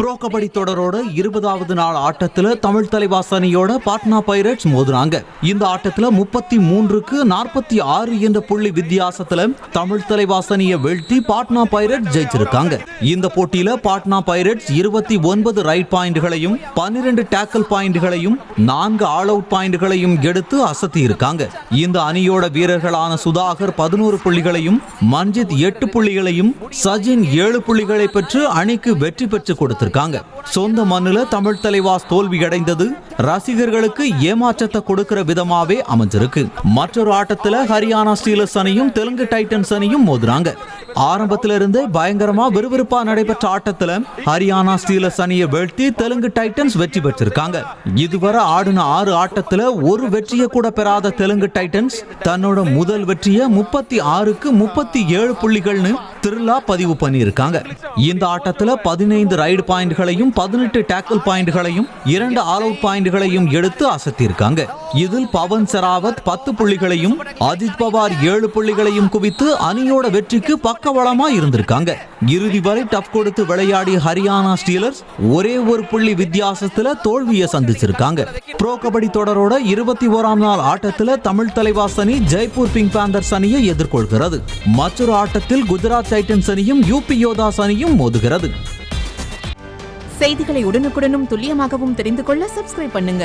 Bro kabaddi தொடரோட 20வது நாள் ஆட்டத்துல தமிழ் தலைவாஸ் அணியோட Patna pirates மோதுறாங்க. இந்த ஆட்டத்துல 33க்கு 46 என்ற புள்ளி வித்தியாசத்துல தமிழ் தலைவாஸ் அணியை வீழ்த்தி பாட்னா பைரேட்ஸ் ஜெயிச்சிருக்காங்க. இந்த போட்டியில பாட்னா பைரேட்ஸ் 29 ரைட் பாயிண்ட்களையும் 12 டேக்கல் பாயிண்ட்களையும் 4 ஆல் அவுட் பாயிண்ட்களையும் எடுத்து அசத்தி இருக்காங்க. இந்த அணியோட வீரர்களான சுதாகர் 11 புள்ளிகளையும், மஞ்சித் 8 புள்ளிகளையும், சஜின் 7 புள்ளிகளை பெற்று அணிக்கு வெற்றி பெற்று கொடுத்திருக்காங்க. சொந்த மண்ணுல தமிழ் தலைவாஸ் தோல்வி அடைந்தது ரசிகர்களுக்கு ஏமாற்றத்தை கொடுக்கிற விதமாவே அமைஞ்சிருக்கு. மற்றொரு ஆட்டத்துல ஹரியானா ஸ்டீலர்ஸ் அணியும் தெலுங்கு டைட்டன்ஸ் அணியும் மோதுறாங்க. ஆரம்பத்திலிருந்தே பயங்கரமா விறுவிறுப்பா நடைபெற்ற ஆட்டத்துல ஹரியானா ஸ்டீலர்ஸ் அணியை வீழ்த்தி தெலுங்கு டைட்டன்ஸ் வெற்றி பெற்றிருக்காங்க. இதுவரை ஆடின 6 ஆட்டத்துல ஒரு வெற்றியை கூட பெறாத தெலுங்கு டைட்டன்ஸ் தன்னோட முதல் வெற்றியை 36க்கு 37 புள்ளிகள்னு த்ரில்லா பதிவு பண்ணியிருக்காங்க. இந்த ஆட்டத்துல 15 ரைடு பாயிண்ட்களையும் 18 டேக்கல் பாயிண்ட்களையும் 2 ஆல் அவுட் பாயிண்ட்களையும் எடுத்து அசத்தியிருக்காங்க. இதில் பவன் செராவத் 10 புள்ளிகளையும், அஜித் பவார் 7 புள்ளிகளையும் குவித்து அணியோட வெற்றிக்கு பக்கபலமா இருந்திருக்காங்க. இறுதி வரை டஃப் கொடுத்து விளையாடிய ஹரியானா ஸ்டீலர்ஸ் ஒரே ஒரு புள்ளி வித்தியாசத்துல தோல்வியை சந்திச்சிருக்காங்க. ப்ரோ கபடி தொடரோட 21ஆம் நாள் ஆட்டத்துல தமிழ் தலைவாஸ் அணி ஜெய்ப்பூர் பிங்க் பேந்தர்ஸ் அணியை எதிர்கொள்கிறது. மற்றொரு ஆட்டத்தில் குஜராத் டைட்டன்ஸ் அணியும் யூபி யோதாஸ் அணியும் மோதுகிறது. செய்திகளை உடனுக்குடனும் துல்லியமாகவும் தெரிந்து கொள்ள சப்ஸ்கிரைப் பண்ணுங்க.